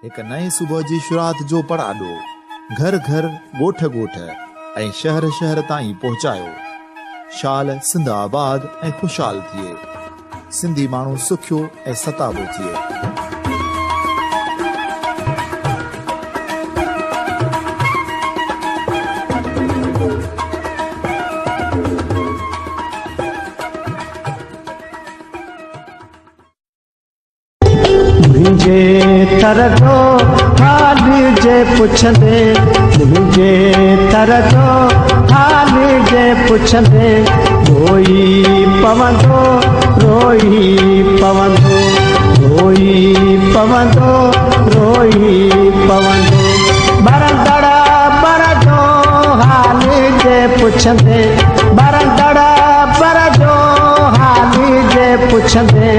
एक नए सुबह जी शुरुआत जो पड़ाडो घर घर ॻोठ ॻोठ ऐं शहर शहर ताईं पहुचायो। शाल सिंध आबाद ऐं खुशहाल थिए, सिंधी माण्हू सुखियो ऐं सताबो थिए। तरदो हाल जे पुछंदे, मुझे तरदो हाल जे पुछंदे, रोई पवंदो रोई पवंदो, रोई पवंदो रोई पवंदो। बरंदड़ा बर जो हाल जे पुछंदे, बरंदड़ा बर जो हाल जे पुछंदे,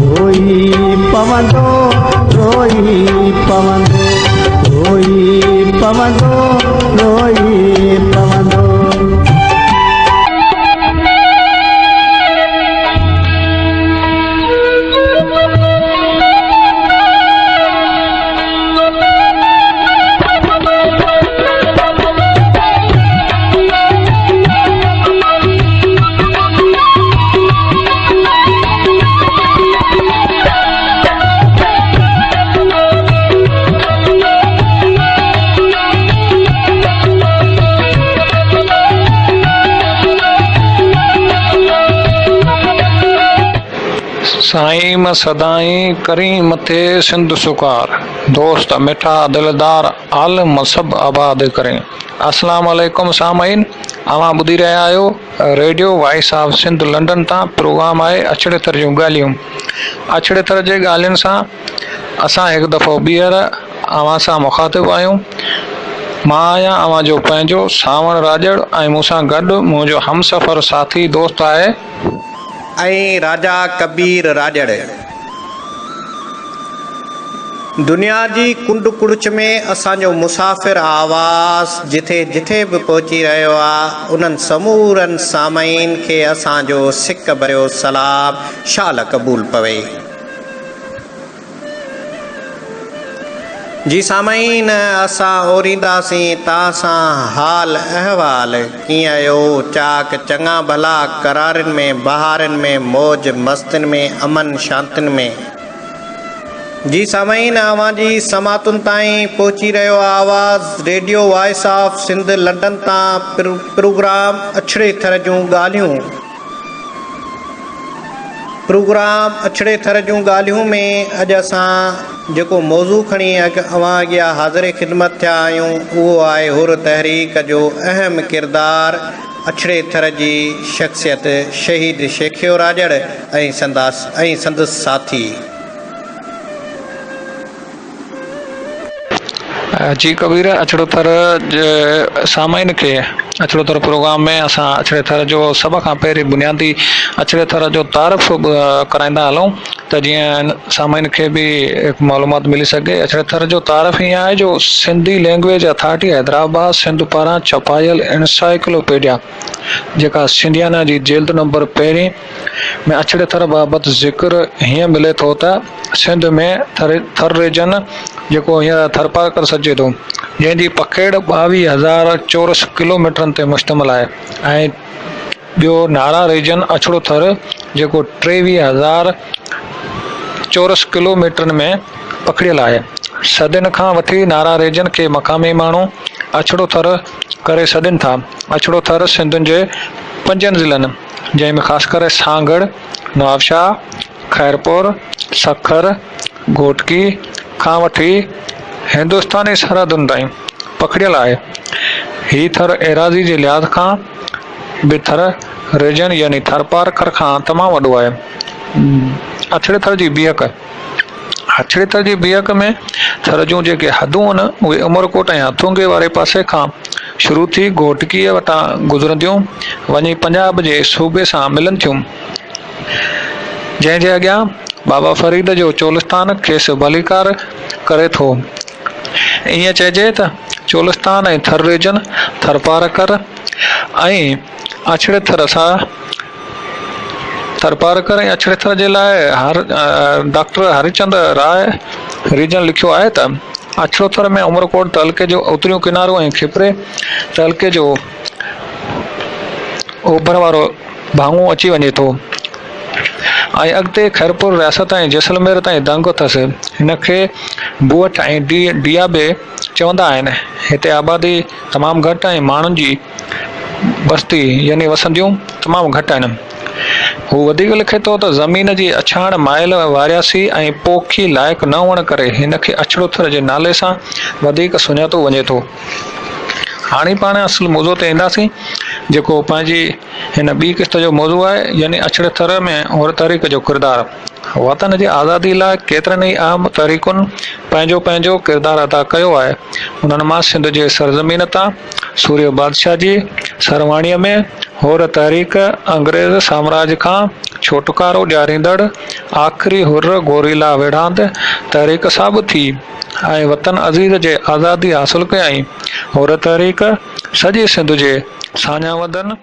रोई पवंदो रोई पवंदो, रोई पवंदो रोई पवंदो। साईं म सदाई करी मथे सिंध सुकार, दोस्त मिठा दिलदार आलम सब आबाद करें। अस्सलाम वालेकुम सामाइन, अवां ॿुधी रहिया आहियो radio voice of Sindh London तां। प्रोग्राम आहे अछड़े थर जूं ॻाल्हियूं। अछड़े थर जे ॻाल्हियुनि सां असां हिकु दफ़ो ॿीहर अवां सां मुखातिब आहियूं। मां आहियां अवां जो पंहिंजो सावण राजड़ ऐं मूंसां गॾु मुंहिंजो हमसफ़र साथी दोस्त आहे ऐं राजा कबीर राजड़। दुनिया जी कुंड कुड़च में असांजो मुसाफ़िर आवाज़ जिथे जिथे बि पहुची रहियो आहे, उन्हनि समूरनि सामाइन खे असांजो सिक भरियो सलाम शाल क़बूल पवे। जी सामाइन, असां ओरींदासीं तव्हां सां हाल अहवाल कीअं आहियो, चाक चङा भला, करारनि में बहारनि में, मौज मस्तिन में, अमन शांतिन में। जी सामाइन, अवां जी समातुनि ताईं पहुची रहियो आवाज़ radio voice of Sindh London तां प्रोग्राम अछड़े थर जूं ॻाल्हियूं। प्रोग्राम अछड़े थर जूं ॻाल्हियूं में अॼु असां जेको मौज़ू खणी अवां अॻियां हाज़िर ख़िदमत थिया आहियूं, उहो आहे हुर तहरीक जो अहम किरदार अछड़े थर जी शख़्सियत शहीद शेखियो राजड़ ऐं संदसि साथी। जी कबीर, अछड़ो थर सामाइन खे अछड़ो थर प्रोग्राम में असां अछड़े थर जो सभ खां पहिरीं बुनियादी अछड़े थर जो तारफ़ कराईंदा हलूं त जीअं सामाइन खे बि मालूमात मिली सघे। अछड़े थर जो तारफ़ ईअं आहे जो सिंधी लैंग्वेज अथॉरिटी हैदराबाद सिंध पारां छपायल एनसाइक्लोपीडिया जेका सिंधियाना जी जिल्द नंबर 1 में अछड़े थर बाबति ज़िक्र हीअं मिले थो त सिंध में थर रीजन जेको हींअर थरपार करे सघिजे थो, जंहिंजी पखेड़ 22,000 चौरस किलोमीटरनि ते मुश्तमिल आहे, ऐं ॿियो नारा रीजन अछड़ो थर जेको 23,000 चौरस किलोमीटरनि में पखड़ियल आहे। सदियुनि खां वठी नारा रीजन खे मक़ामी माण्हू अछड़ो थर करे सॾनि था। अछड़ो थर सिंधुनि जे 5 ज़िलनि जंहिंमें ख़ासि करे सांगड़, नवाबशाह, खैरपुर, सखर, घोटकी खां वठी हिंदुस्तानी सरहदुनि ताईं पखड़ियल आहे। ही थर एराज़ी जे लिहाज़ खां बि थर रीजन यानी थरपार कर खां तमामु वॾो आहे। अछड़े थर जी बीहक, अछड़े थर जी बीहक में थर जूं जेके हदूं आहिनि उहे उमरकोट ऐं हथुंगे वारे पासे खां शुरू थी घोटकीअ वटां गुज़रंदियूं वञी पंजाब जे सूबे सां मिलनि थियूं, जंहिंजे अॻियां बाबा फरीद जो चोलिस्तान खेसि भलीकार करे थो। ईअं चइजे त चोलिस्तान ऐं थर रीजन थरपार कर ऐं अछड़े थर सां थरपारकर ऐं अछड़े थर जे लाइ डॉक्टर हरिचंद राय रीजन लिखियो आहे त अछड़ो थर में उमरकोट तहलके जो उतरियूं किनारो ऐं खिपरे तहलके जो ओभर वारो भाङो अची वञे थो ऐं अॻिते खैरपुर रियासत ऐं जैसलमेर ताईं दंग अथसि। हिनखे बुअट ऐं डियाबे चवंदा आहिनि। हिते आबादी तमामु घटि ऐं माण्हुनि जी बस्ती यानी वसंदियूं तमामु घटि आहिनि। हू वधीक लिखे थो त ज़मीन जी अछाण माइल वारियासी ऐं पोखी लाइक़ु न हुअण करे हिनखे अछड़ो थर जे नाले सां वधीक सुञातो वञे थो। हाणे पाण असुल मौज़ूअ ते ईंदासीं जेको पंहिंजी हिन ॿी किस्त जो मौज़ू आहे यानी अछड़े थर में हुर तहरीक जो किरदारु। वतन जी आज़ादी लाइ केतिरनि ई अहम तहरीकुनि पंहिंजो पंहिंजो किरदारु अदा कयो आहे। उन्हनि मां सिंध जे सरज़मीन तां सूर्य बादशाह जी सरवाणीअ में हुर तहरीक अंग्रेज़ साम्राज्य खां छुटकारो ॾियारींदड़ आख़िरी हुर गोरीला विढ़ांद तहरीक साबित थी ऐं वतन अज़ीज़ जे आज़ादी हासिल कयईं। हुर तहरीक सॼे सिंध जे साञा वदन